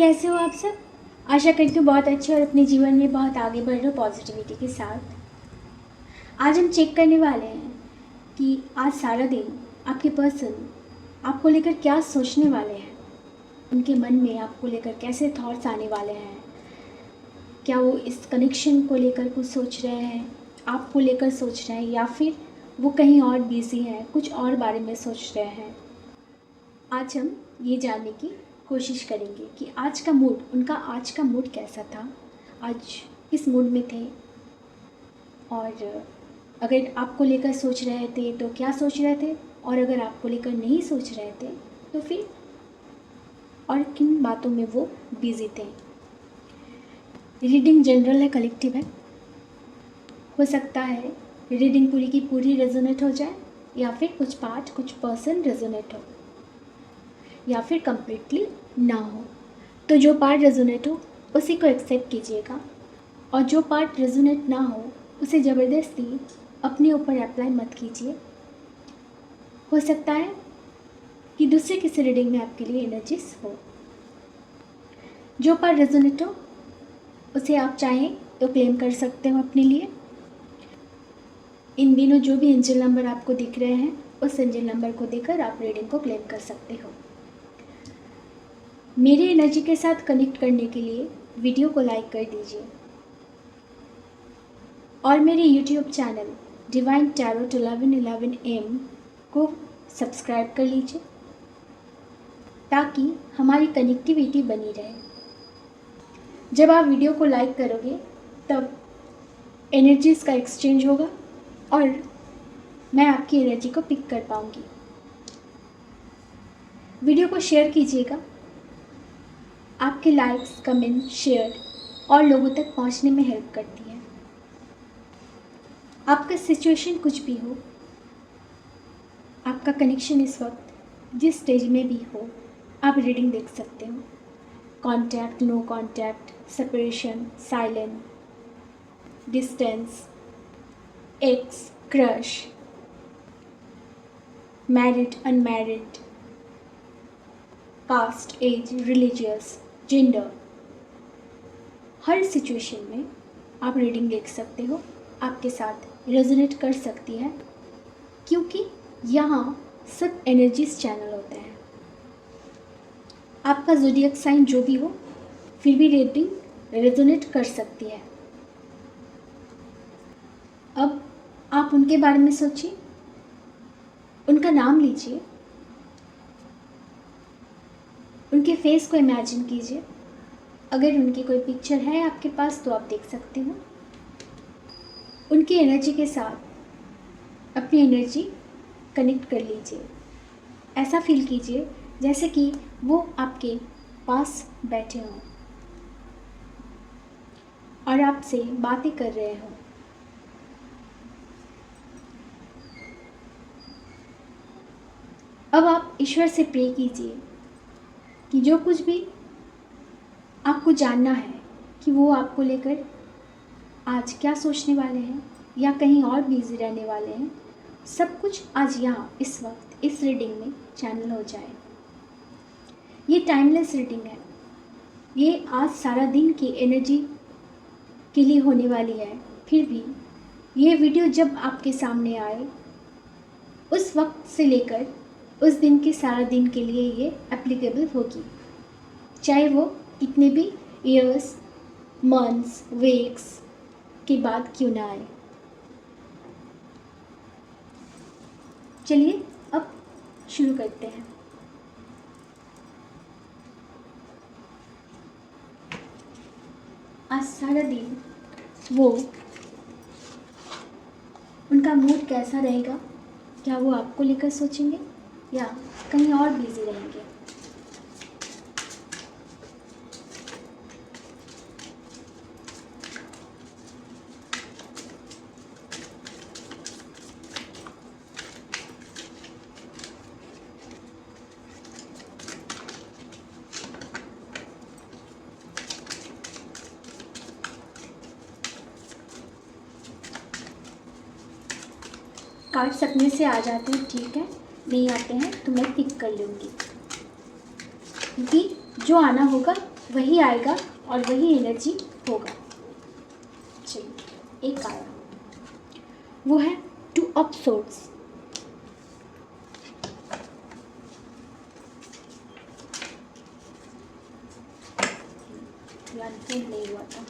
कैसे हो आप सब? आशा करती हूँ बहुत अच्छे और अपने जीवन में बहुत आगे बढ़ रहे हो पॉजिटिविटी के साथ। आज हम चेक करने वाले हैं कि आज सारा दिन आपके पर्सन आपको लेकर क्या सोचने वाले हैं, उनके मन में आपको लेकर कैसे थॉट्स आने वाले हैं। क्या वो इस कनेक्शन को लेकर कुछ सोच रहे हैं, आपको लेकर सोच रहे हैं, या फिर वो कहीं और बिजी हैं, कुछ और बारे में सोच रहे हैं। आज हम ये जानने की कोशिश करेंगे कि आज का मूड, उनका आज का मूड कैसा था, आज किस मूड में थे, और अगर आपको लेकर सोच रहे थे तो क्या सोच रहे थे, और अगर आपको लेकर नहीं सोच रहे थे तो फिर और किन बातों में वो बिज़ी थे। रीडिंग जनरल है, कलेक्टिव है। हो सकता है रीडिंग पूरी की पूरी रेजोनेट हो जाए, या फिर कुछ पार्ट, कुछ पर्सन रेजोनेट हो, या फिर कम्प्लीटली ना हो। तो जो पार्ट रेजोनेट हो उसी को एक्सेप्ट कीजिएगा, और जो पार्ट रेजोनेट ना हो उसे ज़बरदस्ती अपने ऊपर अप्लाई मत कीजिए। हो सकता है कि दूसरे किसी रीडिंग में आपके लिए एनर्जीज हो। जो पार्ट रेजोनेट हो उसे आप चाहें तो क्लेम कर सकते हो अपने लिए। इन दिनों जो भी एंजल नंबर आपको दिख रहे हैं, उस एंजल नंबर को देकर आप रीडिंग को क्लेम कर सकते हो। मेरे एनर्जी के साथ कनेक्ट करने के लिए वीडियो को लाइक कर दीजिए, और मेरे YouTube channel divine tarot 1111 AM को सब्सक्राइब कर लीजिए, ताकि हमारी कनेक्टिविटी बनी रहे। जब आप वीडियो को लाइक करोगे तब एनर्जीज़ का एक्सचेंज होगा और मैं आपकी एनर्जी को पिक कर पाऊँगी। वीडियो को शेयर कीजिएगा। आपके लाइक्स, कमेंट, शेयर और लोगों तक पहुंचने में हेल्प करती है। आपका सिचुएशन कुछ भी हो, आपका कनेक्शन इस वक्त जिस स्टेज में भी हो, आप रीडिंग देख सकते हो। Contact, no contact, separation, silent, distance, ex, crush, married, unmarried, caste, age, religious, gender, हर सिचुएशन में आप रीडिंग देख सकते हो। आपके साथ रेजोनेट कर सकती है, क्योंकि यहाँ सब एनर्जीज चैनल होते हैं। आपका ज़ोडिएक साइन जो भी हो, फिर भी रीडिंग रेजोनेट कर सकती है। अब आप उनके बारे में सोचिए, उनका नाम लीजिए, उनके फेस को इमेजिन कीजिए। अगर उनकी कोई पिक्चर है आपके पास तो आप देख सकते हो। उनकी एनर्जी के साथ अपनी एनर्जी कनेक्ट कर लीजिए। ऐसा फील कीजिए जैसे कि वो आपके पास बैठे हों और आपसे बातें कर रहे हों। अब आप ईश्वर से प्रे कीजिए कि जो कुछ भी आपको जानना है कि वो आपको लेकर आज क्या सोचने वाले हैं या कहीं और बिजी रहने वाले हैं, सब कुछ आज यहाँ इस वक्त इस रीडिंग में चैनल हो जाए। ये टाइमलेस रीडिंग है। ये आज सारा दिन की एनर्जी के लिए होने वाली है। फिर भी ये वीडियो जब आपके सामने आए, उस वक्त से लेकर उस दिन के सारा दिन के लिए ये एप्लीकेबल होगी, चाहे वो कितने भी ईयर्स, मंथ्स, वीक्स के बाद क्यों ना आए। चलिए अब शुरू करते हैं। आज सारा दिन वो, उनका मूड कैसा रहेगा? क्या वो आपको लेकर सोचेंगे या कहीं और बिजी रहेंगे? कार्ड्स अपने से आ जाते हैं, ठीक है, नहीं आते हैं तो मैं पिक कर लूँगी, क्योंकि जो आना होगा वही आएगा और वही एनर्जी होगा। चलिए, एक आया, वो है टू ऑफ सोर्ड्स। अनफोल्ड नहीं हुआ था।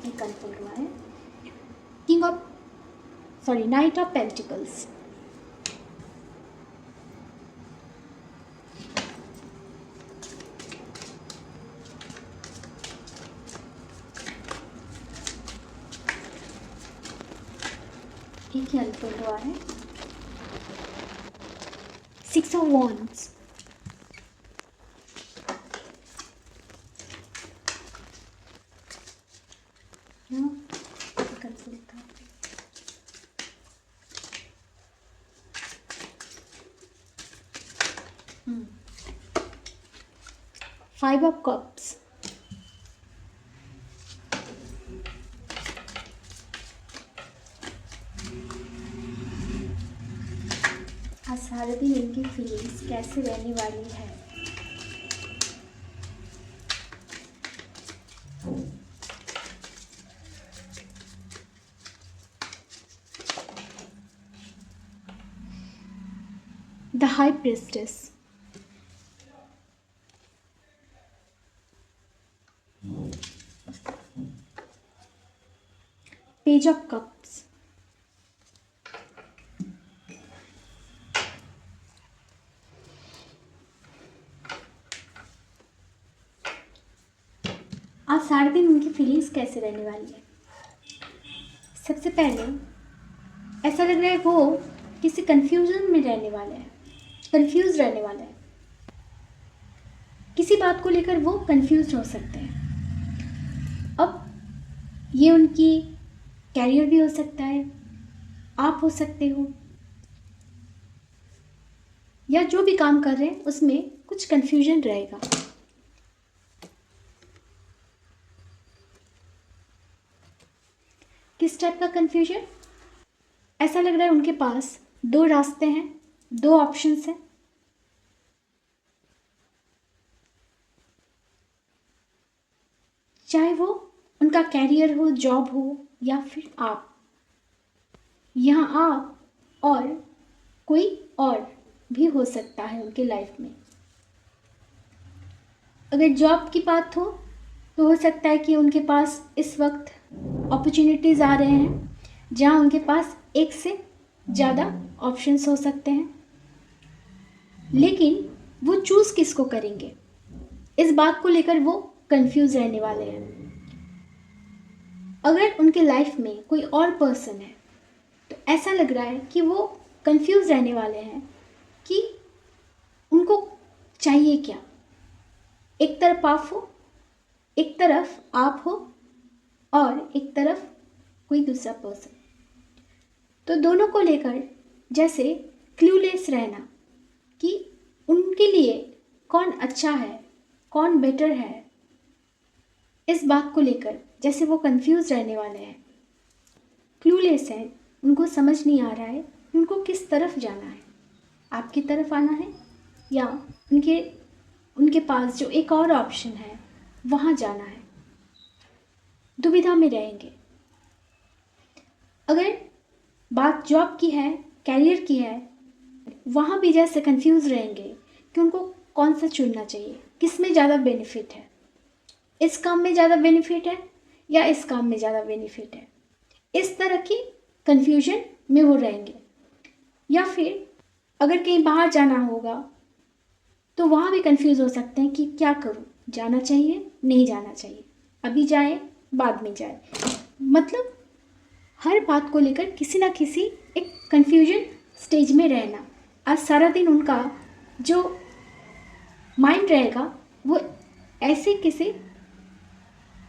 एक अनफोल्ड हुआ है। Night of pentacles. एक ही अनफोल्ड हुआ है। Six of wands. Five of cups. आज सारे दिन इनकी फीलिंग्स कैसे रहने वाली है। The high priestess. Page of cups. आज सारे दिन उनकी फीलिंग्स कैसे रहने वाली है। सबसे पहले ऐसा लग रहा है वो किसी कंफ्यूजन में रहने वाले हैं, कंफ्यूज रहने वाले हैं। किसी बात को लेकर वो कंफ्यूज हो सकते हैं। अब ये उनकी कैरियर भी हो सकता है, आप हो सकते हो, या जो भी काम कर रहे हैं उसमें कुछ कंफ्यूजन रहेगा। किस टाइप का कंफ्यूजन? ऐसा लग रहा है उनके पास दो रास्ते हैं, दो ऑप्शंस हैं। चाहे वो उनका कैरियर हो, जॉब हो, या फिर आप। यहाँ आप और कोई और भी हो सकता है उनके लाइफ में। अगर जॉब की बात हो तो हो सकता है कि उनके पास इस वक्त अपॉर्चुनिटीज़ आ रहे हैं जहाँ उनके पास एक से ज़्यादा ऑप्शंस हो सकते हैं, लेकिन वो चूज़ किसको करेंगे इस बात को लेकर वो कंफ्यूज रहने वाले हैं। अगर उनके लाइफ में कोई और पर्सन है तो ऐसा लग रहा है कि वो कंफ्यूज रहने वाले हैं कि उनको चाहिए क्या। एक तरफ आप हो, एक तरफ आप हो, और एक तरफ कोई दूसरा पर्सन। तो दोनों को लेकर जैसे क्लूलेस रहना कि उनके लिए कौन अच्छा है, कौन बेटर है, इस बात को लेकर जैसे वो कंफ्यूज रहने वाले हैं, क्लूलेस हैं। उनको समझ नहीं आ रहा है कि उनको किस तरफ जाना है, आपकी तरफ आना है या उनके पास जो एक और ऑप्शन है वहाँ जाना है। दुविधा में रहेंगे। अगर बात जॉब की है, कैरियर की है, वहाँ भी जैसे कंफ्यूज रहेंगे कि उनको कौन सा चुनना चाहिए, किस में ज़्यादा बेनिफिट है, इस काम में ज़्यादा बेनिफिट है या इस काम में ज़्यादा बेनिफिट है। इस तरह की कंफ्यूजन में वो रहेंगे। या फिर अगर कहीं बाहर जाना होगा तो वहाँ भी कंफ्यूज हो सकते हैं कि क्या करूँ, जाना चाहिए, नहीं जाना चाहिए, अभी जाए, बाद में जाए। मतलब हर बात को लेकर किसी ना किसी एक कंफ्यूजन स्टेज में रहना। आज सारा दिन उनका जो माइंड रहेगा वो ऐसे किसी,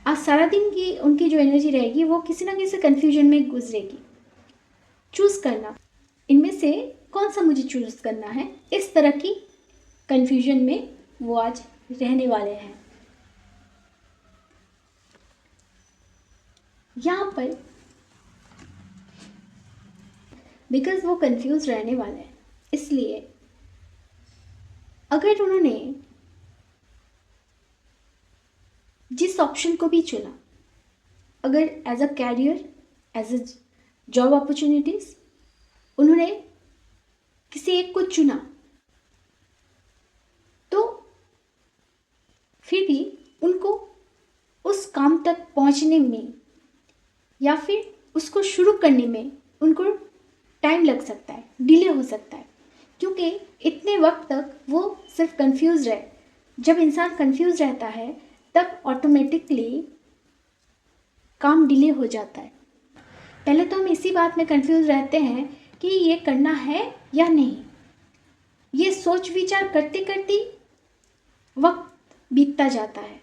आज सारा दिन की उनकी जो एनर्जी रहेगी वो किसी ना किसी कंफ्यूजन में गुजरेगी। चूज़ करना, इनमें से कौन सा मुझे चूज़ करना है, इस तरह की कंफ्यूजन में वो आज रहने वाले हैं। यहाँ पर बिकॉज वो कंफ्यूज रहने वाले हैं, इसलिए अगर उन्होंने जिस ऑप्शन को भी चुना, अगर as a career, as a job opportunities उन्होंने किसी एक को चुना, तो फिर भी उनको उस काम तक पहुंचने में या फिर उसको शुरू करने में उनको टाइम लग सकता है, डिले हो सकता है, क्योंकि इतने वक्त तक वो सिर्फ कंफ्यूज रहे। जब इंसान कंफ्यूज रहता है तब ऑटोमेटिकली काम डिले हो जाता है। पहले तो हम इसी बात में कंफ्यूज रहते हैं कि ये करना है या नहीं। ये सोच विचार करते करते वक्त बीतता जाता है।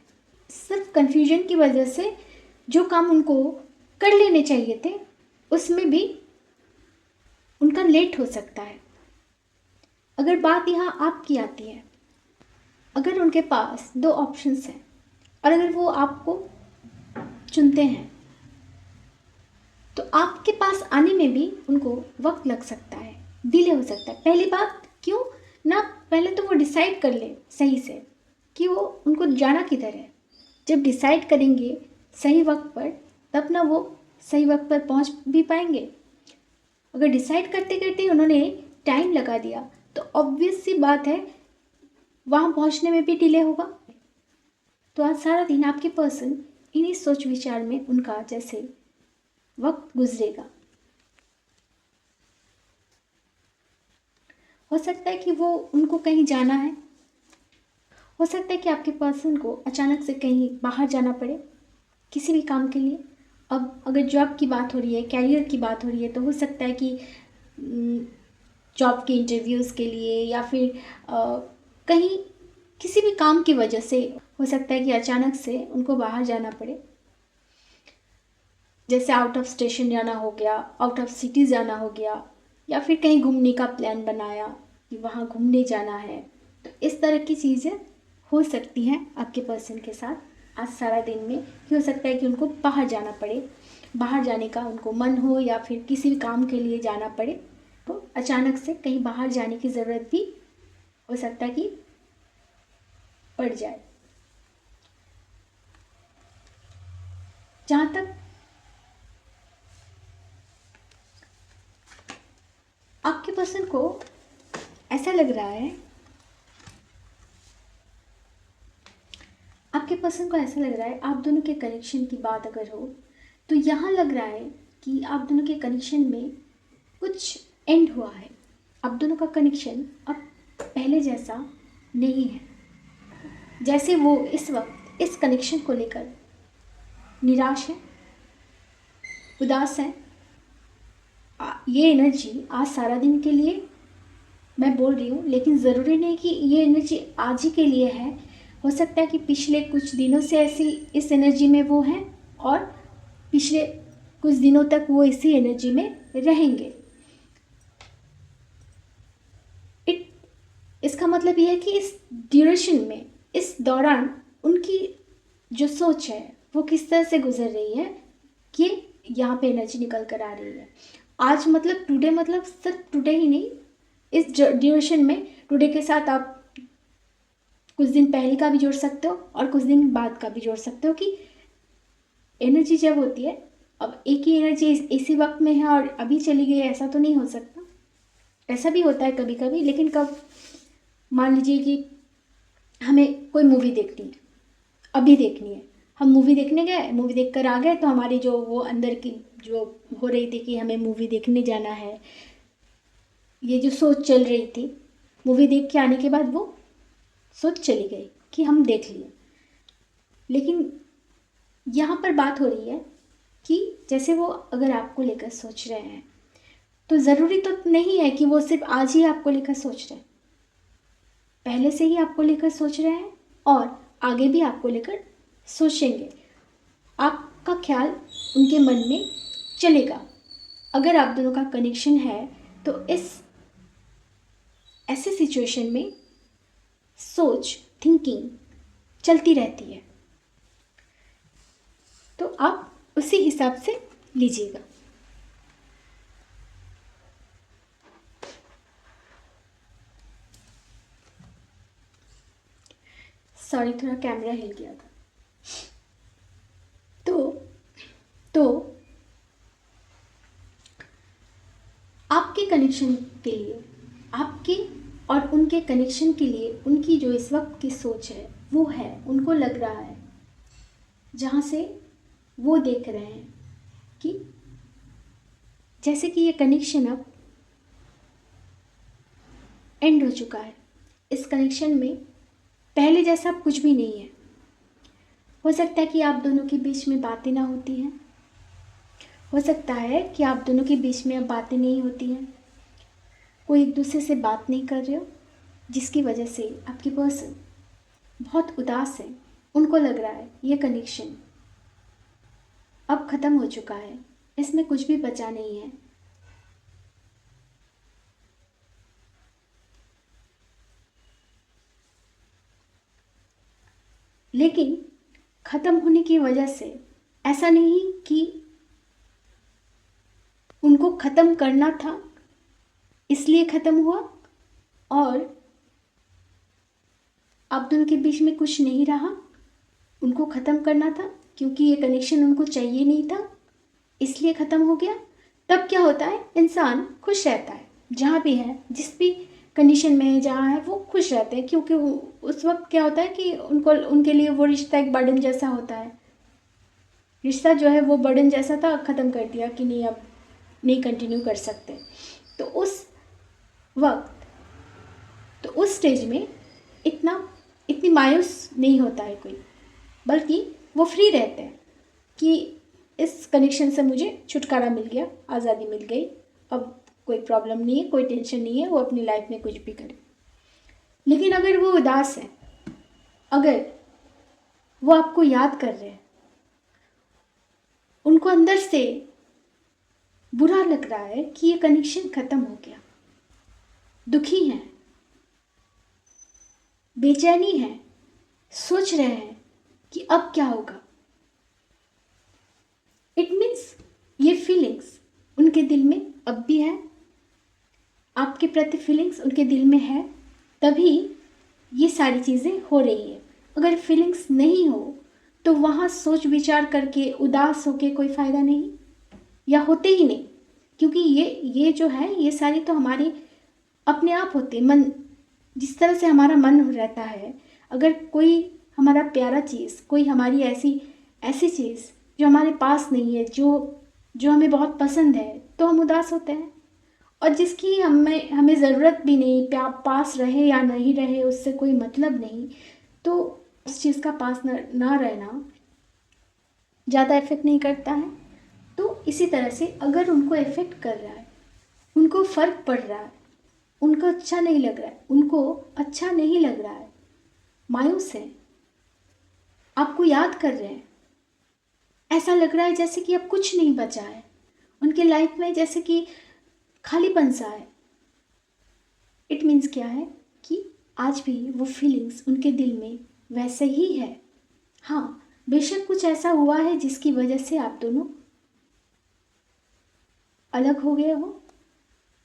सिर्फ कंफ्यूजन की वजह से जो काम उनको कर लेने चाहिए थे उसमें भी उनका लेट हो सकता है। अगर बात यहाँ आपकी आती है, अगर उनके पास दो ऑप्शंस हैं और अगर वो आपको चुनते हैं तो आपके पास आने में भी उनको वक्त लग सकता है, डिले हो सकता है। पहली बात क्यों ना, पहले तो वो डिसाइड कर ले सही से कि वो उनको जाना किधर है। जब डिसाइड करेंगे सही वक्त पर तब ना वो सही वक्त पर पहुंच भी पाएंगे। अगर डिसाइड करते करते उन्होंने टाइम लगा दिया तो ऑब्वियस सी बात है वहाँ पहुँचने में भी डिले होगा। तो आज सारा दिन आपके पर्सन इन्हीं सोच विचार में उनका जैसे वक्त गुजरेगा। हो सकता है कि वो उनको कहीं जाना है, हो सकता है कि आपके पर्सन को अचानक से कहीं बाहर जाना पड़े किसी भी काम के लिए। अब अगर जॉब की बात हो रही है, कैरियर की बात हो रही है, तो हो सकता है कि जॉब के इंटरव्यूज़ के लिए या फिर कहीं किसी भी काम की वजह से हो सकता है कि अचानक से उनको बाहर जाना पड़े। जैसे आउट ऑफ स्टेशन जाना हो गया, आउट ऑफ सिटी जाना हो गया, या फिर कहीं घूमने का प्लान बनाया कि वहाँ घूमने जाना है। तो इस तरह की चीज़ें हो सकती हैं आपके पर्सन के साथ आज सारा दिन में। हो सकता है कि उनको बाहर जाना पड़े, बाहर जाने का उनको मन हो या फिर किसी भी काम के लिए जाना पड़े, तो अचानक से कहीं बाहर जाने की ज़रूरत भी हो सकता है कि पड़ जाए। जहाँ तक आपके पर्सन को ऐसा लग रहा है, आपके पर्सन को ऐसा लग रहा है, आप दोनों के कनेक्शन की बात अगर हो तो यहाँ लग रहा है कि आप दोनों के कनेक्शन में कुछ एंड हुआ है। आप दोनों का कनेक्शन अब पहले जैसा नहीं है। जैसे वो इस वक्त इस कनेक्शन को लेकर निराश है, उदास है। ये एनर्जी आज सारा दिन के लिए मैं बोल रही हूँ, लेकिन ज़रूरी नहीं कि ये एनर्जी आज ही के लिए है। हो सकता है कि पिछले कुछ दिनों से ऐसी इस एनर्जी में वो हैं और पिछले कुछ दिनों तक वो इसी एनर्जी में रहेंगे। इसका मतलब ये है कि इस ड्यूरेशन में, इस दौरान उनकी जो सोच है वो किस तरह से गुजर रही है, कि यहाँ पे एनर्जी निकल कर आ रही है। आज मतलब टुडे, मतलब सिर्फ टुडे ही नहीं, इस ड्यूरेशन में टुडे के साथ आप कुछ दिन पहले का भी जोड़ सकते हो और कुछ दिन बाद का भी जोड़ सकते हो। कि एनर्जी जब होती है, अब एक ही एनर्जी इसी वक्त में है और अभी चली गई, ऐसा तो नहीं हो सकता। ऐसा भी होता है कभी कभी, लेकिन कब, मान लीजिए कि हमें कोई मूवी देखनी है, अभी देखनी है, हम मूवी देखने गए, मूवी देख कर आ गए, तो हमारी जो वो अंदर की जो हो रही थी कि हमें मूवी देखने जाना है, ये जो सोच चल रही थी, मूवी देख के आने के बाद वो सोच चली गई कि हम देख लिए। लेकिन यहाँ पर बात हो रही है कि जैसे वो अगर आपको लेकर सोच रहे हैं तो ज़रूरी तो नहीं है कि वो सिर्फ आज ही आपको लेकर सोच रहे हैं, पहले से ही आपको लेकर सोच रहे हैं और आगे भी आपको लेकर सोचेंगे। आपका ख्याल उनके मन में चलेगा। अगर आप दोनों का कनेक्शन है तो इस ऐसे सिचुएशन में सोच, थिंकिंग चलती रहती है, तो आप उसी हिसाब से लीजिएगा। सॉरी, थोड़ा कैमरा हिल गया था। तो आपके कनेक्शन के लिए, आपके और उनके कनेक्शन के लिए उनकी जो इस वक्त की सोच है वो है, उनको लग रहा है, जहाँ से वो देख रहे हैं कि जैसे कि ये कनेक्शन अब एंड हो चुका है। इस कनेक्शन में पहले जैसा अब कुछ भी नहीं है। हो सकता है कि आप दोनों के बीच में बातें ना होती हैं, हो सकता है कि आप दोनों के बीच में अब बातें नहीं होती हैं, कोई एक दूसरे से बात नहीं कर रहे हो, जिसकी वजह से आपकी पर्सन बहुत उदास है। उनको लग रहा है ये कनेक्शन अब ख़त्म हो चुका है, इसमें कुछ भी बचा नहीं है। लेकिन ख़त्म होने की वजह से ऐसा नहीं कि उनको ख़त्म करना था इसलिए ख़त्म हुआ और आप दोनों के बीच में कुछ नहीं रहा। उनको ख़त्म करना था क्योंकि ये कनेक्शन उनको चाहिए नहीं था, इसलिए ख़त्म हो गया। तब क्या होता है, इंसान खुश रहता है, जहाँ भी है, जिस भी कंडीशन में है, जहाँ है, वो खुश रहते हैं। क्योंकि उस वक्त क्या होता है कि उनके लिए वो रिश्ता एक बर्डन जैसा होता है। रिश्ता जो है वो बर्डन जैसा था, ख़त्म कर दिया कि नहीं, अब नहीं कंटिन्यू कर सकते। तो उस स्टेज में इतनी मायूस नहीं होता है कोई, बल्कि वो फ्री रहते हैं कि इस कनेक्शन से मुझे छुटकारा मिल गया, आज़ादी मिल गई, अब कोई प्रॉब्लम नहीं है, कोई टेंशन नहीं है, वो अपनी लाइफ में कुछ भी करे। लेकिन अगर वो उदास है, अगर वो आपको याद कर रहे हैं, उनको अंदर से बुरा लग रहा है कि ये कनेक्शन ख़त्म हो गया, दुखी हैं, बेचैनी है, सोच रहे हैं कि अब क्या होगा। इट मीन्स ये फीलिंग्स उनके दिल में अब भी है, आपके प्रति फीलिंग्स उनके दिल में है, तभी ये सारी चीज़ें हो रही है। अगर फीलिंग्स नहीं हो तो वहाँ सोच विचार करके उदास होके कोई फ़ायदा नहीं, या होते ही नहीं। क्योंकि ये जो है, ये सारी तो हमारी अपने आप होते, मन जिस तरह से हमारा मन रहता है। अगर कोई हमारा प्यारा चीज़, कोई हमारी ऐसी चीज़ जो हमारे पास नहीं है, जो हमें बहुत पसंद है, तो हम उदास होते हैं। और जिसकी हमें ज़रूरत भी नहीं, पास रहे या नहीं रहे उससे कोई मतलब नहीं, तो उस चीज़ का पास ना रहना ज़्यादा इफ़ेक्ट नहीं करता है। तो इसी तरह से अगर उनको इफ़ेक्ट कर रहा है, उनको फ़र्क पड़ रहा है, उनको अच्छा नहीं लग रहा है, उनको अच्छा नहीं लग रहा है, मायूस है, आपको याद कर रहे हैं, ऐसा लग रहा है जैसे कि अब कुछ नहीं बचा है उनके लाइफ में, जैसे कि खालीपन सा है। इट मीन्स क्या है कि आज भी वो फीलिंग्स उनके दिल में वैसे ही है। हाँ, बेशक कुछ ऐसा हुआ है जिसकी वजह से आप दोनों अलग हो गए हो,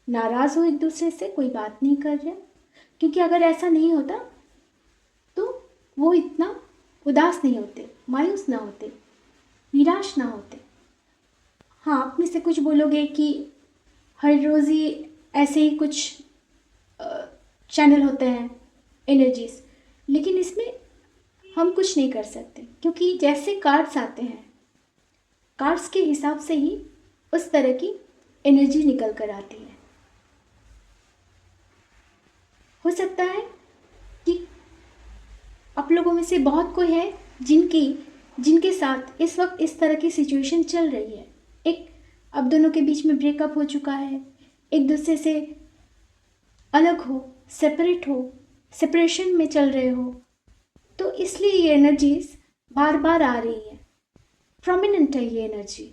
नाराज़ हो एक दूसरे से, कोई बात नहीं कर रहे। क्योंकि अगर ऐसा नहीं होता तो वो इतना उदास नहीं होते, मायूस ना होते, निराश ना होते। हाँ, आप में से कुछ बोलोगे कि हर रोज़ ही ऐसे ही कुछ चैनल होते हैं एनर्जीज, लेकिन इसमें हम कुछ नहीं कर सकते, क्योंकि जैसे कार्ड्स आते हैं, कार्ड्स के हिसाब से ही उस तरह की एनर्जी निकल कर आती है। हो सकता है कि आप लोगों में से बहुत कोई है जिनके साथ इस वक्त इस तरह की सिचुएशन चल रही है। एक अब दोनों के बीच में ब्रेकअप हो चुका है, एक दूसरे से अलग हो, सेपरेशन में चल रहे हो, तो इसलिए ये एनर्जीज बार बार आ रही है। प्रोमिनेंट है ये एनर्जी,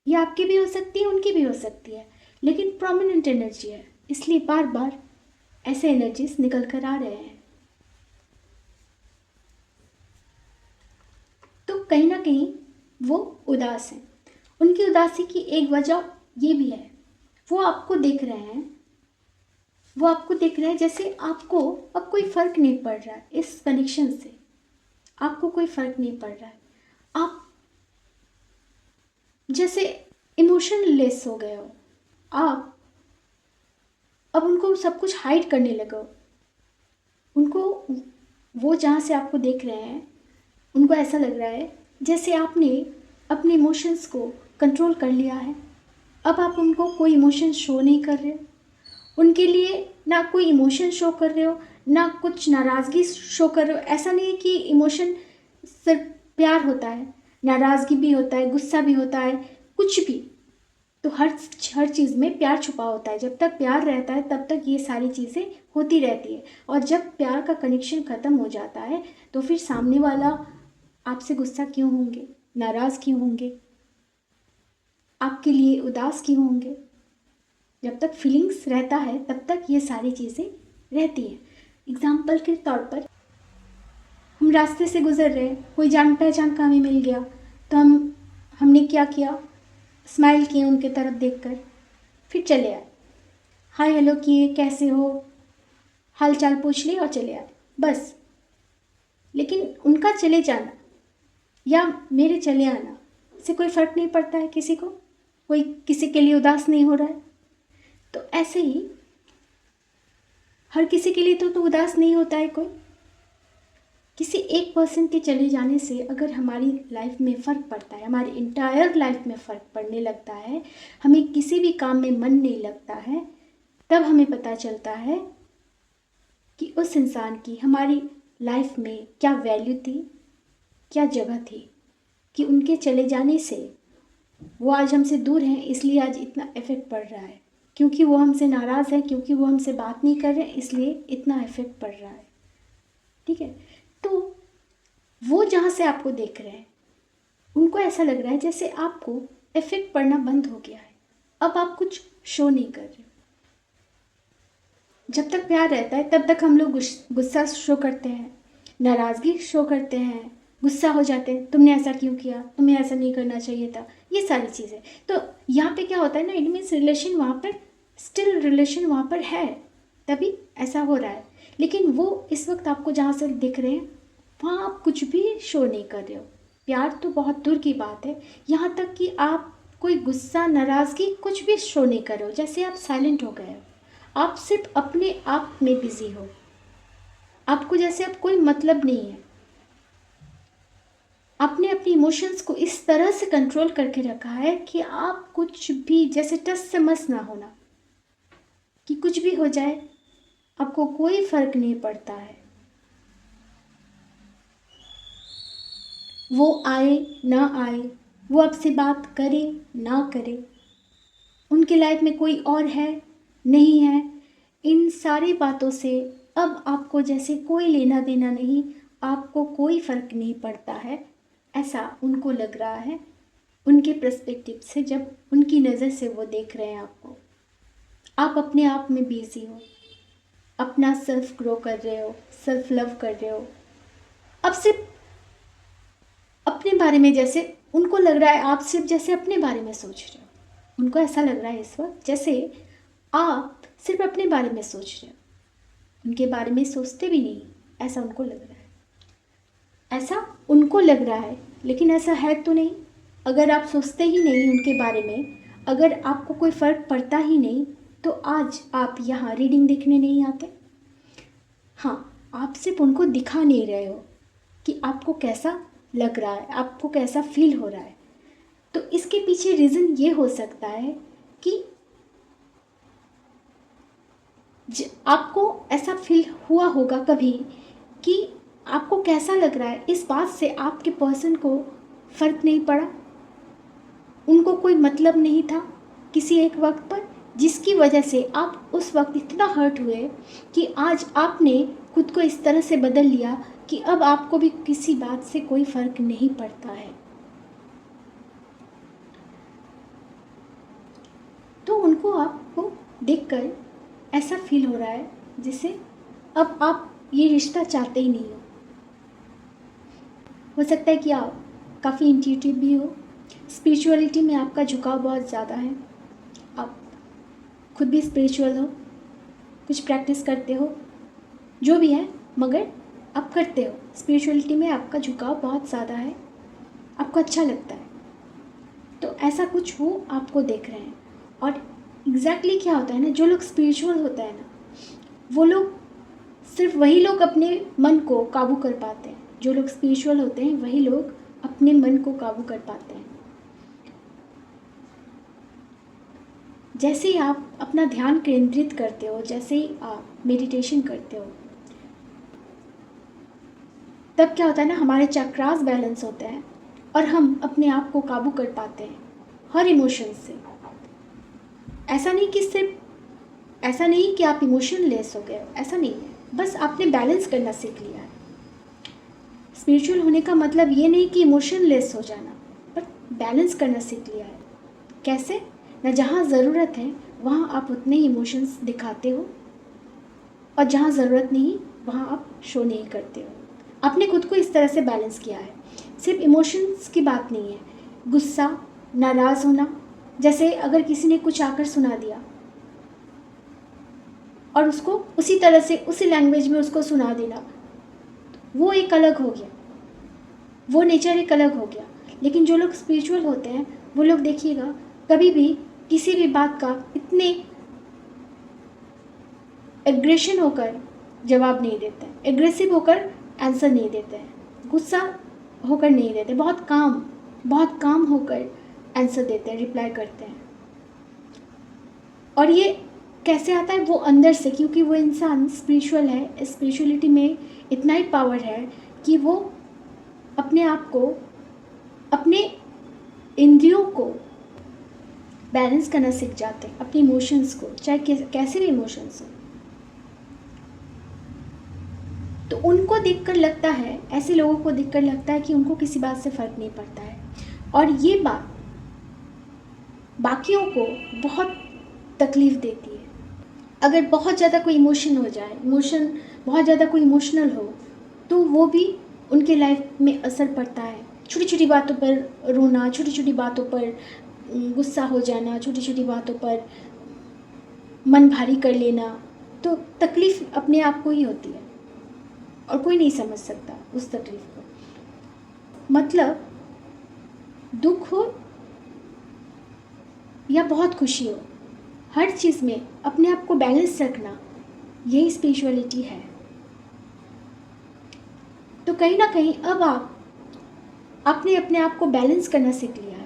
ये आपकी भी हो सकती है, उनकी भी हो सकती है, लेकिन प्रोमिनेंट एनर्जी है, इसलिए बार बार ऐसे एनर्जीज निकल कर आ रहे हैं। तो कहीं ना कहीं वो उदास हैं। उनकी उदासी की एक वजह ये भी है, वो आपको देख रहे हैं वो आपको दिख रहा है जैसे आपको अब कोई फ़र्क नहीं पड़ रहा है इस कनेक्शन से, आपको कोई फ़र्क नहीं पड़ रहा है, आप जैसे इमोशनलेस हो गए हो, आप अब उनको सब कुछ हाइड करने लगे हो। उनको, वो जहाँ से आपको देख रहे हैं, उनको ऐसा लग रहा है जैसे आपने अपने इमोशंस को कंट्रोल कर लिया है। अब आप उनको कोई इमोशन शो नहीं कर रहे हो, उनके लिए ना कोई इमोशन शो कर रहे हो, ना कुछ नाराज़गी शो कर रहे हो। ऐसा नहीं है कि इमोशन सिर्फ प्यार होता है, नाराज़गी भी होता है, गुस्सा भी होता है, कुछ भी। तो हर चीज़ में प्यार छुपा होता है। जब तक प्यार रहता है तब तक ये सारी चीज़ें होती रहती है, और जब प्यार का कनेक्शन ख़त्म हो जाता है तो फिर सामने वाला आपसे गुस्सा क्यों होंगे, नाराज़ क्यों होंगे, आपके लिए उदास क्यों होंगे। जब तक फीलिंग्स रहता है तब तक ये सारी चीज़ें रहती हैं। एग्जाम्पल के तौर पर, हम रास्ते से गुजर रहे हैं, कोई जान पहचान का हमें मिल गया, तो हमने क्या किया, स्माइल किए उनके तरफ देखकर, फिर चले आए, हाय हेलो किए, कैसे हो, हाल चाल पूछ लिए और चले आए, बस। लेकिन उनका चले जाना या मेरे चले आना से कोई फ़र्क नहीं पड़ता है किसी को, कोई किसी के लिए उदास नहीं हो रहा है। तो ऐसे ही हर किसी के लिए तो उदास नहीं होता है कोई। किसी एक पर्सन के चले जाने से अगर हमारी लाइफ में फ़र्क पड़ता है, हमारी इंटायर लाइफ में फ़र्क पड़ने लगता है, हमें किसी भी काम में मन नहीं लगता है, तब हमें पता चलता है कि उस इंसान की हमारी लाइफ में क्या वैल्यू थी, क्या जगह थी, कि उनके चले जाने से वो आज हमसे दूर हैं, इसलिए आज इतना इफ़ेक्ट पड़ रहा है, क्योंकि वो हमसे नाराज़ है, क्योंकि वो हमसे बात नहीं कर रहे, इसलिए इतना इफ़ेक्ट पड़ रहा है। ठीक है, तो वो जहाँ से आपको देख रहे हैं, उनको ऐसा लग रहा है जैसे आपको इफ़ेक्ट पड़ना बंद हो गया है, अब आप कुछ शो नहीं कर रहे हो। जब तक प्यार रहता है तब तक हम लोग गुस्सा शो करते हैं, नाराज़गी शो करते हैं, गुस्सा हो जाते हैं, तुमने ऐसा क्यों किया, तुम्हें ऐसा नहीं करना चाहिए था, ये सारी चीज़ें। तो यहाँ पे क्या होता है ना, इट मीन्स रिलेशन वहाँ पर, स्टिल रिलेशन वहाँ पर है, तभी ऐसा हो रहा है। लेकिन वो इस वक्त आपको जहाँ से दिख रहे हैं वहाँ आप कुछ भी शो नहीं कर रहे हो। प्यार तो बहुत दूर की बात है, यहाँ तक कि आप कोई गुस्सा, नाराज़गी कुछ भी शो नहीं कर रहे हो, जैसे आप साइलेंट हो गए हो, आप सिर्फ अपने आप में बिजी हो, आपको जैसे अब कोई मतलब नहीं है। आपने अपने इमोशंस को इस तरह से कंट्रोल करके रखा है कि आप कुछ भी, जैसे टस से मस ना होना, कि कुछ भी हो जाए आपको कोई फर्क नहीं पड़ता है। वो आए ना आए, वो आपसे बात करे ना करे, उनकी लाइफ में कोई और है नहीं है, इन सारी बातों से अब आपको जैसे कोई लेना देना नहीं, आपको कोई फ़र्क नहीं पड़ता है, ऐसा उनको लग रहा है उनके पर्सपेक्टिव से। जब उनकी नज़र से वो देख रहे हैं आपको, आप अपने आप में बिजी हो, अपना सेल्फ ग्रो कर रहे हो, सेल्फ लव कर रहे हो, अब सिर्फ अपने बारे में, जैसे उनको लग रहा है आप सिर्फ जैसे अपने बारे में सोच रहे हो। उनको ऐसा लग रहा है इस वक्त जैसे आप सिर्फ अपने बारे में सोच रहे हो, उनके बारे में सोचते भी नहीं, ऐसा उनको लग रहा है। ऐसा उनको लग रहा है, लेकिन ऐसा है तो नहीं। अगर आप सोचते ही नहीं उनके बारे में, अगर आपको कोई फ़र्क पड़ता ही नहीं, तो आज आप यहाँ रीडिंग देखने नहीं आते। हाँ, आप सिर्फ उनको दिखा नहीं रहे हो कि आपको कैसा लग रहा है, आपको कैसा फील हो रहा है। तो इसके पीछे रीज़न ये हो सकता है कि आपको ऐसा फील हुआ होगा कभी कि आपको कैसा लग रहा है, इस बात से आपके पर्सन को फ़र्क नहीं पड़ा, उनको कोई मतलब नहीं था किसी एक वक्त पर, जिसकी वजह से आप उस वक्त इतना हर्ट हुए कि आज आपने खुद को इस तरह से बदल लिया कि अब आपको भी किसी बात से कोई फ़र्क नहीं पड़ता है। तो उनको आपको देखकर ऐसा फील हो रहा है जिससे अब आप ये रिश्ता चाहते ही नहीं हो सकता है कि आप काफ़ी इंट्यूटिव भी हो, स्पिरिचुअलिटी में आपका झुकाव बहुत ज़्यादा है, आप खुद भी स्पिरिचुअल हो, कुछ प्रैक्टिस करते हो, जो भी है, मगर आप करते हो। स्पिरिचुअलिटी में आपका झुकाव बहुत ज़्यादा है, आपको अच्छा लगता है, तो ऐसा कुछ वो आपको देख रहे हैं। और एग्जैक्टली क्या होता है ना, जो लोग स्पिरिचुअल होता है ना, वो लोग, सिर्फ वही लोग अपने मन को काबू कर पाते हैं। जो लोग स्पिरिचुअल होते हैं वही लोग अपने मन को काबू कर पाते हैं। जैसे ही आप अपना ध्यान केंद्रित करते हो, जैसे ही आप मेडिटेशन करते हो, तब क्या होता है ना, हमारे चक्रास बैलेंस होते हैं और हम अपने आप को काबू कर पाते हैं हर इमोशन से। ऐसा नहीं कि आप इमोशनलेस हो गए, ऐसा नहीं है, बस आपने बैलेंस करना सीख लिया है। स्पिरिचुअल होने का मतलब ये नहीं कि इमोशनलेस हो जाना, पर बैलेंस करना सीख लिया है। कैसे ना, जहाँ ज़रूरत है वहाँ आप उतने इमोशंस दिखाते हो, और जहाँ ज़रूरत नहीं वहाँ आप शो नहीं करते हो। आपने खुद को इस तरह से बैलेंस किया है। सिर्फ इमोशंस की बात नहीं है, गुस्सा, नाराज़ होना, जैसे अगर किसी ने कुछ आकर सुना दिया और उसको उसी तरह से उसी लैंग्वेज में उसको सुना देना, वो एक अलग हो गया, वो नेचर एक अलग हो गया। लेकिन जो लोग स्पिरिचुअल होते हैं वो लोग देखिएगा, कभी भी किसी भी बात का इतने एग्रेशन होकर जवाब नहीं देते हैं, एग्रेसिव होकर आंसर नहीं देते हैं, गुस्सा होकर नहीं देते, बहुत काम होकर आंसर देते हैं, रिप्लाई करते हैं। और ये कैसे आता है, वो अंदर से, क्योंकि वो इंसान स्पिरिचुअल है। स्पिरिचुअलिटी में इतना ही पावर है कि वो अपने आप को, अपने इंद्रियों को बैलेंस करना सीख जाते हैं, अपने इमोशंस को, चाहे कैसे भी इमोशंस हो। तो उनको देखकर लगता है, ऐसे लोगों को देखकर लगता है कि उनको किसी बात से फ़र्क नहीं पड़ता है, और ये बात बाकियों को बहुत तकलीफ़ देती है। अगर बहुत ज़्यादा कोई इमोशन हो जाए, बहुत ज़्यादा कोई इमोशनल हो, तो वो भी उनके लाइफ में असर पड़ता है। छोटी छोटी बातों पर रोना, छोटी छोटी बातों पर गुस्सा हो जाना, छोटी छोटी बातों पर मन भारी कर लेना, तो तकलीफ़ अपने आप को ही होती है और कोई नहीं समझ सकता उस तकलीफ़ को। मतलब दुख हो या बहुत खुशी हो, हर चीज़ में अपने आप को बैलेंस रखना, यही स्पिरिचुअलिटी है। तो कहीं ना कहीं अब आपने अपने आप को बैलेंस करना सीख लिया है।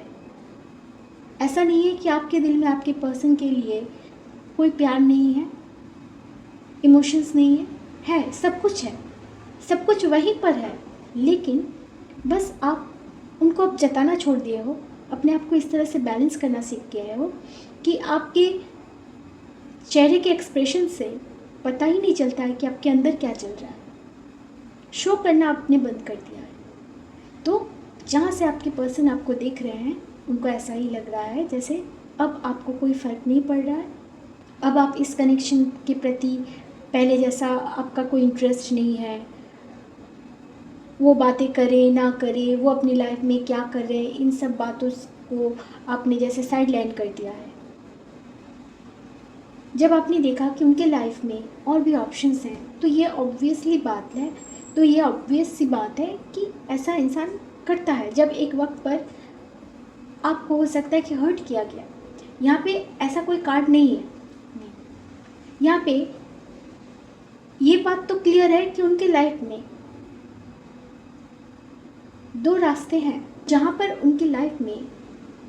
ऐसा नहीं है कि आपके दिल में आपके पर्सन के लिए कोई प्यार नहीं है, इमोशंस नहीं है, सब कुछ है, सब कुछ वहीं पर है, लेकिन बस आप उनको अब जताना छोड़ दिए हो, अपने आप को इस तरह से बैलेंस करना सीख गए हो कि आपके चेहरे के एक्सप्रेशन से पता ही नहीं चलता है कि आपके अंदर क्या चल रहा है। शो करना आपने बंद कर दिया है। तो जहाँ से आपके पर्सन आपको देख रहे हैं, उनको ऐसा ही लग रहा है जैसे अब आपको कोई फ़र्क नहीं पड़ रहा है, अब आप इस कनेक्शन के प्रति पहले जैसा आपका कोई इंटरेस्ट नहीं है। वो बातें करे ना करे, वो अपनी लाइफ में क्या कर रहे हैं, इन सब बातों को आपने जैसे साइड लाइन कर दिया है। जब आपने देखा कि उनके लाइफ में और भी ऑप्शंस हैं, तो ये ऑब्वियस सी बात है कि ऐसा इंसान करता है जब एक वक्त पर आपको हो सकता है कि हर्ट किया गया। यहाँ पे ऐसा कोई कार्ड नहीं है, यहाँ पे ये बात तो क्लियर है कि उनके लाइफ में दो रास्ते हैं, जहाँ पर उनकी लाइफ में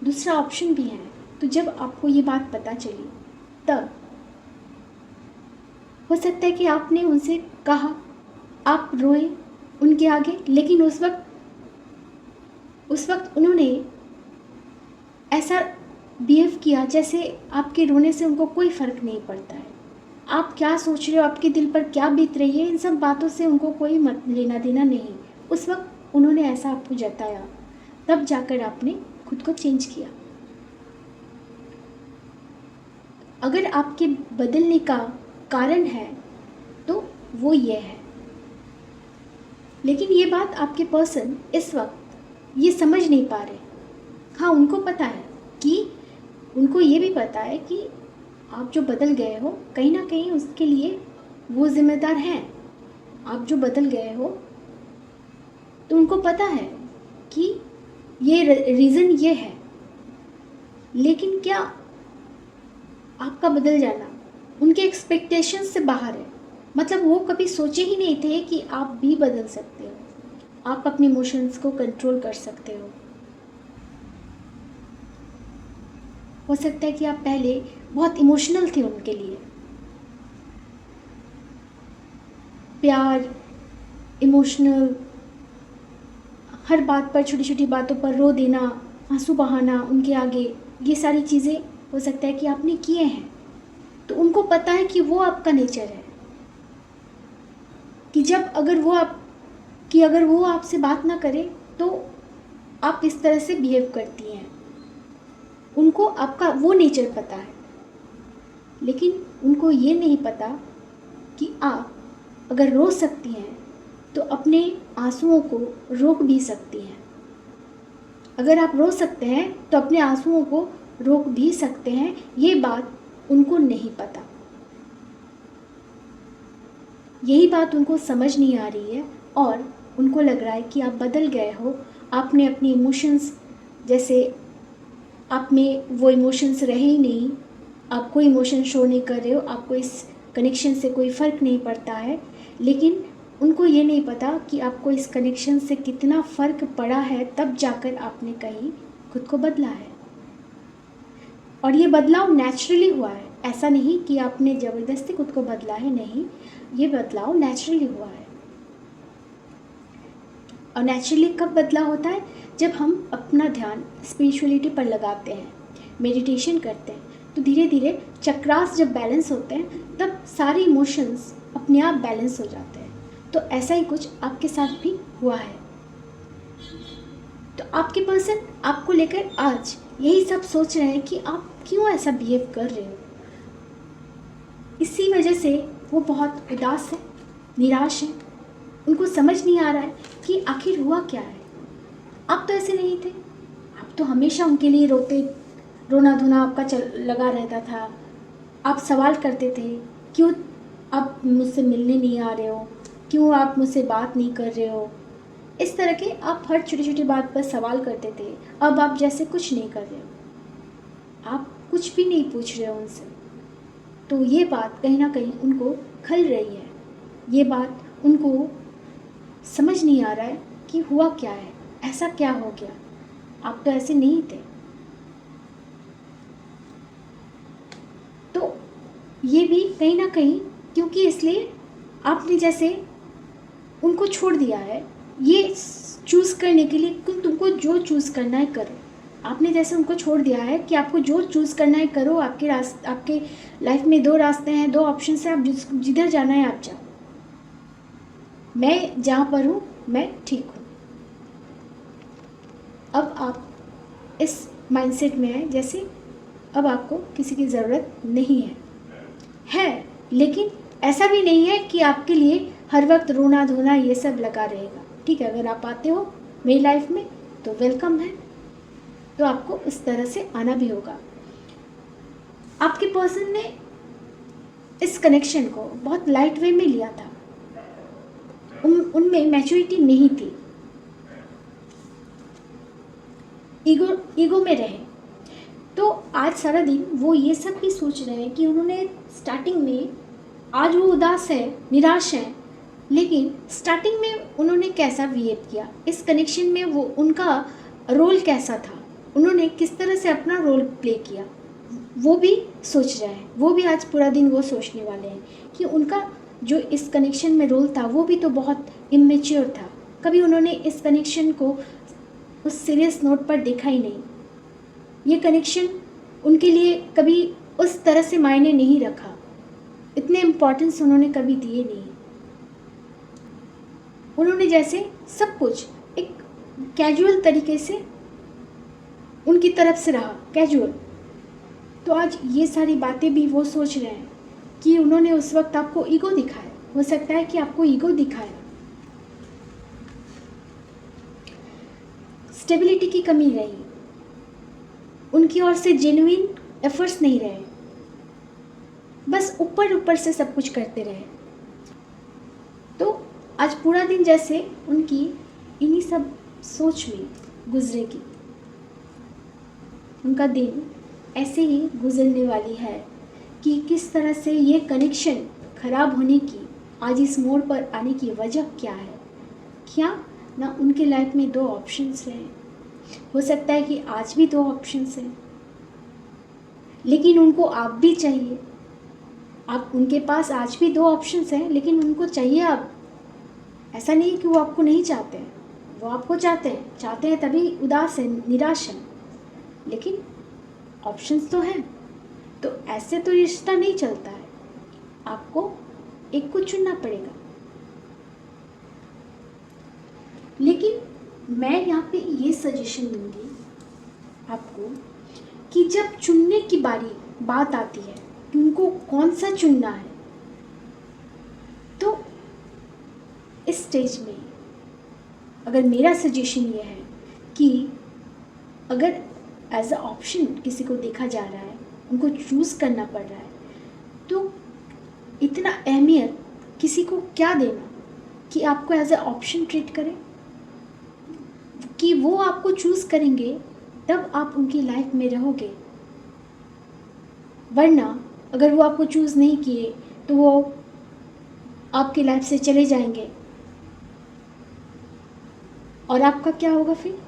दूसरा ऑप्शन भी है। तो जब आपको ये बात पता चली, तब हो सकता है कि आपने उनसे कहा, आप रोए उनके आगे, लेकिन उस वक्त उन्होंने ऐसा बिहेव किया जैसे आपके रोने से उनको कोई फ़र्क नहीं पड़ता है। आप क्या सोच रहे हो, आपके दिल पर क्या बीत रही है, इन सब बातों से उनको कोई मत लेना देना नहीं। उस वक्त उन्होंने ऐसा आपको जताया, तब जाकर आपने खुद को चेंज किया। अगर आपके बदलने का कारण है तो वो ये है, लेकिन ये बात आपके पर्सन इस वक्त ये समझ नहीं पा रहे। हाँ, उनको पता है कि, उनको ये भी पता है कि आप जो बदल गए हो कहीं ना कहीं उसके लिए वो जिम्मेदार हैं। आप जो बदल गए हो तो उनको पता है कि ये रीज़न ये है, लेकिन क्या आपका बदल जाना उनके एक्सपेक्टेशंस से बाहर है। मतलब वो कभी सोचे ही नहीं थे कि आप भी बदल सकते हो, आप अपने इमोशंस को कंट्रोल कर सकते हो सकता है कि आप पहले बहुत इमोशनल थे उनके लिए, प्यार, इमोशनल, हर बात पर, छोटी छोटी बातों पर रो देना, आंसू बहाना उनके आगे, ये सारी चीज़ें हो सकता है कि आपने किए हैं। तो उनको पता है कि वो आपका नेचर है, कि अगर वो आपसे बात ना करे तो आप इस तरह से बिहेव करती हैं। उनको आपका वो नेचर पता है, लेकिन उनको ये नहीं पता कि आप अगर रो सकती हैं तो अपने आंसुओं को रोक भी सकती हैं। अगर आप रो सकते हैं तो अपने आंसुओं को रोक भी सकते हैं। ये बात उनको नहीं पता, यही बात उनको समझ नहीं आ रही है और उनको लग रहा है कि आप बदल गए हो। आपने अपने इमोशंस, जैसे आप में वो इमोशंस रहे ही नहीं, आप कोई इमोशन शो नहीं कर रहे हो, आपको इस कनेक्शन से कोई फ़र्क नहीं पड़ता है। लेकिन उनको ये नहीं पता कि आपको इस कनेक्शन से कितना फ़र्क पड़ा है, तब जाकर आपने कहीं खुद को बदला है। और ये बदलाव नेचुरली हुआ है, ऐसा नहीं कि आपने ज़बरदस्ती खुद को बदला है, नहीं, ये बदलाव नेचुरली हुआ है। और नेचुरली कब बदला होता है? जब हम अपना ध्यान स्पिरिचुअलिटी पर लगाते हैं, मेडिटेशन करते हैं, तो धीरे धीरे चक्रास जब बैलेंस होते हैं तब सारे इमोशंस अपने आप बैलेंस हो जाते हैं। तो ऐसा ही कुछ आपके साथ भी हुआ है। तो आपके पर्सन आपको लेकर आज यही सब सोच रहे हैं कि आप क्यों ऐसा बिहेव कर रहे हो। इसी वजह से वो बहुत उदास है, निराश है। उनको समझ नहीं आ रहा है कि आखिर हुआ क्या है। आप तो ऐसे नहीं थे, आप तो हमेशा उनके लिए रोना धोना आपका लगा रहता था। आप सवाल करते थे, क्यों आप मुझसे मिलने नहीं आ रहे हो, क्यों आप मुझसे बात नहीं कर रहे हो। इस तरह के आप हर छोटी छोटी बात पर सवाल करते थे। अब आप जैसे कुछ नहीं कर रहे हो, आप कुछ भी नहीं पूछ रहे हो उनसे। तो ये बात कहीं ना कहीं उनको खल रही है। ये बात उनको समझ नहीं आ रहा है कि हुआ क्या है, ऐसा क्या हो गया। आप तो ऐसे नहीं थे। तो ये भी कहीं ना कहीं क्योंकि इसलिए आपने जैसे उनको छोड़ दिया है ये चूज़ करने के लिए कि तुमको जो चूज़ करना है करो। आपने जैसे उनको छोड़ दिया है कि आपको जो चूज़ करना है करो। आपके लाइफ में दो रास्ते हैं, दो ऑप्शन हैं, आप जिधर जाना है आप जाओ। मैं जहाँ पर हूँ मैं ठीक हूँ। अब आप इस माइंडसेट में हैं जैसे अब आपको किसी की ज़रूरत नहीं है। लेकिन ऐसा भी नहीं है कि आपके लिए हर वक्त रोना धोना ये सब लगा रहेगा। ठीक है, अगर आप आते हो मेरी लाइफ में तो वेलकम है, तो आपको इस तरह से आना भी होगा। आपके पर्सन ने इस कनेक्शन को बहुत लाइट वे में लिया था। उनमें मैच्योरिटी नहीं थी, ईगो में रहे। तो आज सारा दिन वो ये सब भी सोच रहे हैं कि उन्होंने स्टार्टिंग में, आज वो उदास है, निराश है, लेकिन स्टार्टिंग में उन्होंने कैसा बिहेव किया इस कनेक्शन में, वो उनका रोल कैसा था, उन्होंने किस तरह से अपना रोल प्ले किया, वो भी सोच रहे हैं। वो भी आज पूरा दिन वो सोचने वाले हैं कि उनका जो इस कनेक्शन में रोल था वो भी तो बहुत इमेच्योर था। कभी उन्होंने इस कनेक्शन को उस सीरियस नोट पर देखा ही नहीं। ये कनेक्शन उनके लिए कभी उस तरह से मायने नहीं रखा, इतने इम्पोर्टेंस उन्होंने कभी दिए नहीं। उन्होंने जैसे सब कुछ एक कैजुअल तरीके से उनकी तरफ से रहा, कैजुअल। तो आज ये सारी बातें भी वो सोच रहे हैं कि उन्होंने उस वक्त आपको ईगो दिखाया। हो सकता है कि आपको ईगो दिखाया, स्टेबिलिटी की कमी रही, उनकी ओर से जेन्युइन एफर्ट्स नहीं रहे। बस ऊपर ऊपर से सब कुछ करते रहे। तो आज पूरा दिन जैसे उनकी इन्हीं सब सोच में गुजरेगी, उनका दिन ऐसे ही गुजरने वाली है कि किस तरह से ये कनेक्शन खराब होने की, आज इस मोड़ पर आने की वजह क्या है। क्या ना उनके लाइफ में दो ऑप्शंस हैं, हो सकता है कि आज भी दो ऑप्शंस हैं, लेकिन उनको आप भी चाहिए। आप उनके पास आज भी दो ऑप्शंस हैं, लेकिन उनको चाहिए आप। ऐसा नहीं है कि वो आपको नहीं चाहते हैं, वो आपको चाहते हैं तभी उदास है, निराश है, लेकिन ऑप्शंस तो हैं। तो ऐसे तो रिश्ता नहीं चलता है, आपको एक को चुनना पड़ेगा। लेकिन मैं यहाँ पे ये सजेशन दूंगी आपको कि जब चुनने की बात आती है कि उनको कौन सा चुनना है, तो इस स्टेज में अगर मेरा सजेशन ये है कि अगर एज अ ऑप्शन किसी को देखा जा रहा है, उनको चूज़ करना पड़ रहा है, तो इतना अहमियत किसी को क्या देना कि आपको एज अ ऑप्शन ट्रीट करें, कि वो आपको चूज़ करेंगे तब आप उनकी लाइफ में रहोगे। वरना अगर वो आपको चूज़ नहीं किए तो वो आपकी लाइफ से चले जाएंगे, और आपका क्या होगा फिर।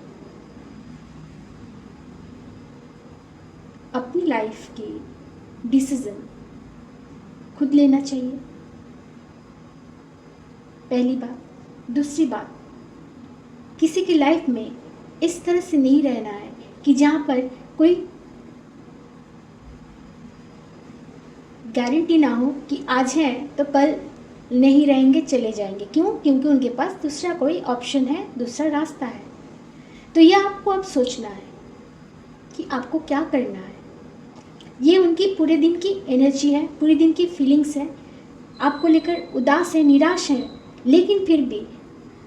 अपनी लाइफ की डिसीजन खुद लेना चाहिए, पहली बात। दूसरी बात, किसी की लाइफ में इस तरह से नहीं रहना है कि जहाँ पर कोई गारंटी ना हो कि आज है तो कल नहीं रहेंगे, चले जाएंगे। क्यों? क्योंकि उनके पास दूसरा कोई ऑप्शन है, दूसरा रास्ता है। तो यह आपको अब सोचना है कि आपको क्या करना है। ये उनकी पूरे दिन की एनर्जी है, पूरे दिन की फीलिंग्स है, आपको लेकर उदास है, निराश है, लेकिन फिर भी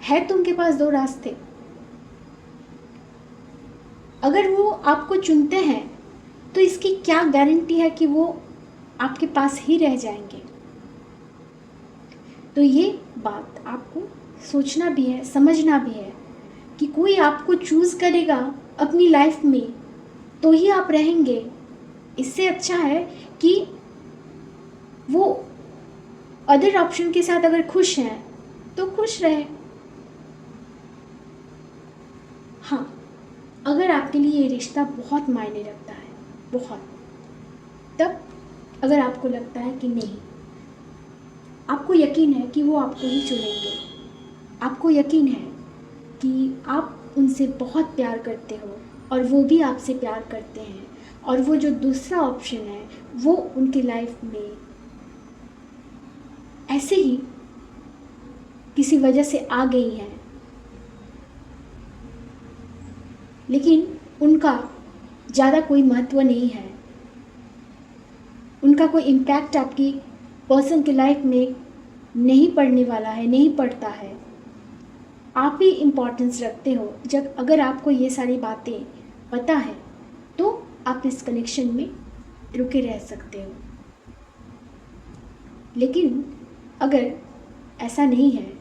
है तो उनके पास दो रास्ते। अगर वो आपको चुनते हैं तो इसकी क्या गारंटी है कि वो आपके पास ही रह जाएंगे। तो ये बात आपको सोचना भी है, समझना भी है कि कोई आपको चूज़ करेगा अपनी लाइफ में तो ही आप रहेंगे। इससे अच्छा है कि वो अदर ऑप्शन के साथ अगर खुश हैं तो खुश रहे। हाँ, अगर आपके लिए ये रिश्ता बहुत मायने रखता है, बहुत, तब अगर आपको लगता है कि नहीं, आपको यकीन है कि वो आपको ही चुनेंगे, आपको यकीन है कि आप उनसे बहुत प्यार करते हो और वो भी आपसे प्यार करते हैं, और वो जो दूसरा ऑप्शन है वो उनकी लाइफ में ऐसे ही किसी वजह से आ गई है, लेकिन उनका ज़्यादा कोई महत्व नहीं है, उनका कोई इम्पैक्ट आपकी पर्सन की लाइफ में नहीं पड़ने वाला है, नहीं पड़ता है। आप ही इम्पोर्टेंस रखते हो। जब अगर आपको ये सारी बातें पता है तो आप इस कनेक्शन में रुके रह सकते हो। लेकिन अगर ऐसा नहीं है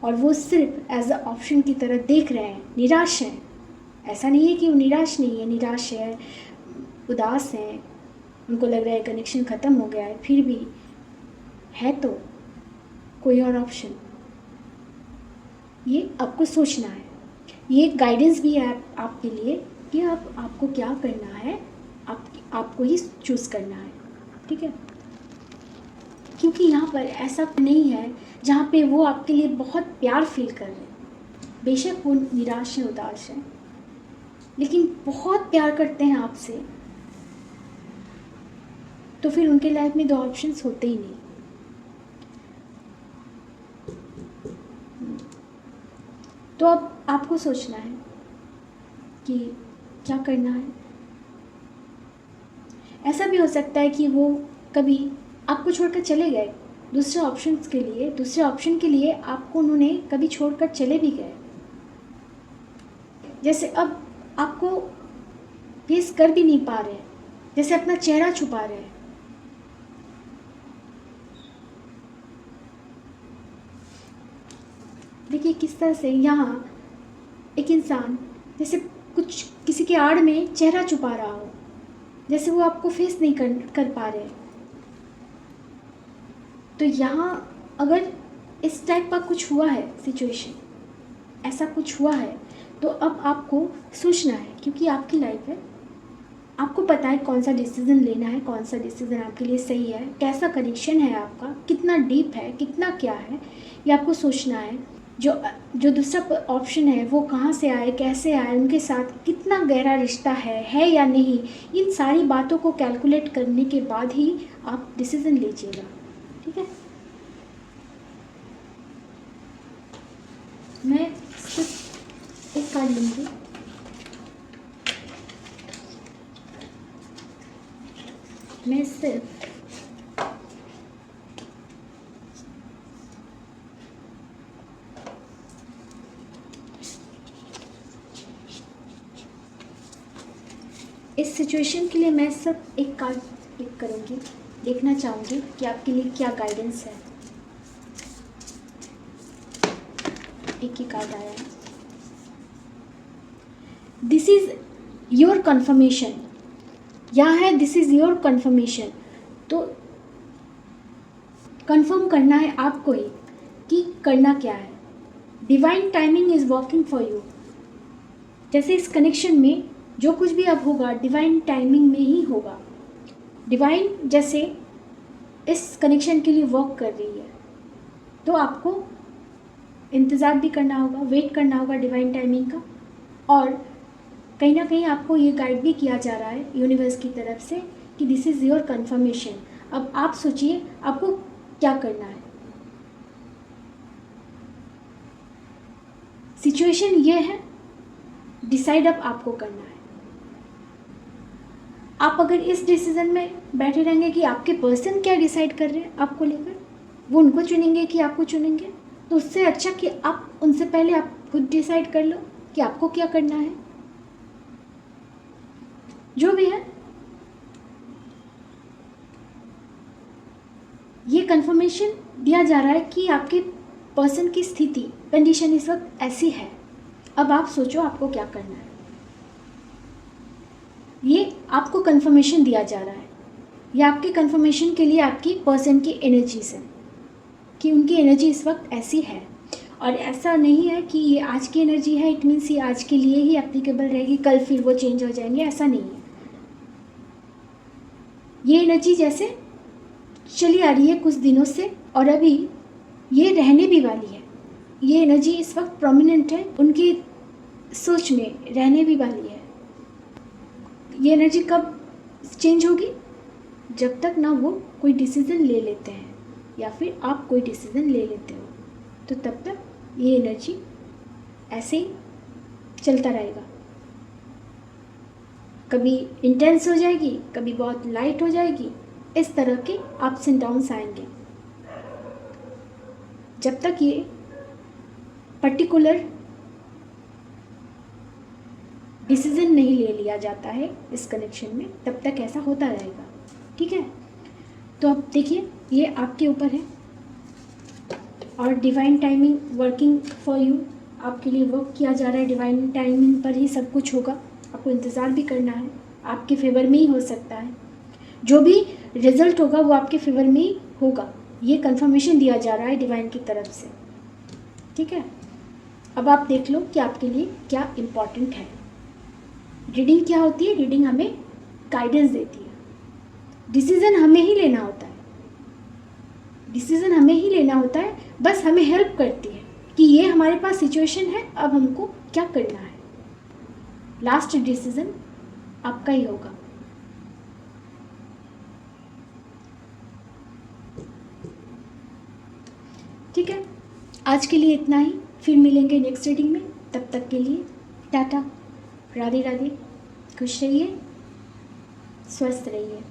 और वो सिर्फ एज अ ऑप्शन की तरह देख रहे हैं, निराश हैं, ऐसा नहीं है कि वो निराश नहीं है, निराश है, उदास हैं, उनको लग रहा है कनेक्शन ख़त्म हो गया है, फिर भी है तो कोई और ऑप्शन, ये आपको सोचना है। ये गाइडेंस भी है आपके लिए कि आपको क्या करना है, आपको ही चूज़ करना है, ठीक है। क्योंकि यहाँ पर ऐसा नहीं है जहाँ पे वो आपके लिए बहुत प्यार फील कर रहे हैं। बेशक वो निराश हैं, उदास हैं, लेकिन बहुत प्यार करते हैं आपसे, तो फिर उनके लाइफ में दो ऑप्शंस होते ही नहीं। तो अब आपको सोचना है कि क्या करना है। ऐसा भी हो सकता है कि वो कभी आपको छोड़कर चले गए दूसरे ऑप्शन के लिए आपको उन्होंने कभी छोड़कर चले भी गए। जैसे अब आपको फेस कर भी नहीं पा रहे हैं, जैसे अपना चेहरा छुपा रहे हैं। किस तरह से यहाँ एक इंसान जैसे कुछ किसी के आड़ में चेहरा छुपा रहा हो, जैसे वो आपको फेस नहीं कर पा रहे। तो यहाँ अगर इस टाइप का कुछ हुआ है सिचुएशन, ऐसा कुछ हुआ है, तो अब आपको सोचना है, क्योंकि आपकी लाइफ है, आपको पता है कौन सा डिसीज़न लेना है, कौन सा डिसीज़न आपके लिए सही है, कैसा कनेक्शन है आपका, कितना डीप है, कितना क्या है, ये आपको सोचना है। जो दूसरा ऑप्शन है वो कहाँ से आए, कैसे आए, उनके साथ कितना गहरा रिश्ता है या नहीं, इन सारी बातों को कैलकुलेट करने के बाद ही आप डिसीज़न लीजिएगा। ठीक है, मैं सिर्फ एक कार्ड लूँगी। मैं सिर्फ इस सिचुएशन के लिए मैं सिर्फ एक कार्ड पिक करूँगी, देखना चाहूँगी कि आपके लिए क्या गाइडेंस है। एक ही कार्ड आया है, दिस इज़ योर कन्फर्मेशन। यहाँ है दिस इज़ योर कन्फर्मेशन, तो कंफर्म करना है आपको ही कि करना क्या है। Divine timing is working for you. जैसे इस कनेक्शन में जो कुछ भी अब होगा डिवाइन टाइमिंग में ही होगा। डिवाइन जैसे इस कनेक्शन के लिए वर्क कर रही है, तो आपको इंतज़ार भी करना होगा, वेट करना होगा डिवाइन टाइमिंग का। और कहीं ना कहीं आपको ये गाइड भी किया जा रहा है यूनिवर्स की तरफ से कि दिस इज़ योर कन्फर्मेशन। अब आप सोचिए आपको क्या करना है। सिचुएशन ये है, डिसाइड अब आपको करना है। आप अगर इस डिसीज़न में बैठे रहेंगे कि आपके पर्सन क्या डिसाइड कर रहे हैं आपको लेकर, वो उनको चुनेंगे कि आपको चुनेंगे, तो उससे अच्छा कि आप उनसे पहले आप खुद डिसाइड कर लो कि आपको क्या करना है। जो भी है, ये कंफर्मेशन दिया जा रहा है कि आपके पर्सन की स्थिति, कंडीशन इस वक्त ऐसी है। अब आप सोचो आपको क्या करना है। ये आपको कंफर्मेशन दिया जा रहा है, ये आपके कंफर्मेशन के लिए आपकी पर्सन की एनर्जी से, कि उनकी एनर्जी इस वक्त ऐसी है। और ऐसा नहीं है कि ये आज की एनर्जी है, इट मीन्स ये आज के लिए ही एप्लीकेबल रहेगी, कल फिर वो चेंज हो जाएंगे, ऐसा नहीं है। ये एनर्जी जैसे चली आ रही है कुछ दिनों से, और अभी ये रहने भी वाली है। ये एनर्जी इस वक्त प्रोमिनेंट है, उनकी सोच में रहने भी वाली है। ये एनर्जी कब चेंज होगी? जब तक ना वो कोई डिसीज़न ले लेते हैं या फिर आप कोई डिसीज़न ले लेते हो, तो तब तक ये एनर्जी ऐसे ही चलता रहेगा। कभी इंटेंस हो जाएगी, कभी बहुत लाइट हो जाएगी, इस तरह के अप्स एंड डाउन्स आएंगे। जब तक ये पर्टिकुलर डिसीज़न नहीं ले लिया जाता है इस कनेक्शन में, तब तक ऐसा होता रहेगा। ठीक है, तो अब देखिए ये आपके ऊपर है, और divine timing working for you, आपके लिए वर्क किया जा रहा है। डिवाइन टाइमिंग पर ही सब कुछ होगा, आपको इंतज़ार भी करना है, आपके फेवर में ही हो सकता है। जो भी रिजल्ट होगा वो आपके फेवर में ही होगा, ये कंफर्मेशन दिया जा रहा है डिवाइन की तरफ से। ठीक है, अब आप देख लो कि आपके लिए क्या इम्पोर्टेंट है। रीडिंग क्या होती है? रीडिंग हमें गाइडेंस देती है, डिसीज़न हमें ही लेना होता है, डिसीज़न हमें ही लेना होता है, बस हमें हेल्प करती है कि ये हमारे पास सिचुएशन है, अब हमको क्या करना है। लास्ट डिसीज़न आपका ही होगा। ठीक है, आज के लिए इतना ही, फिर मिलेंगे नेक्स्ट रीडिंग में। तब तक के लिए टाटा, राधे राधे, खुश रहिए, स्वस्थ रहिए।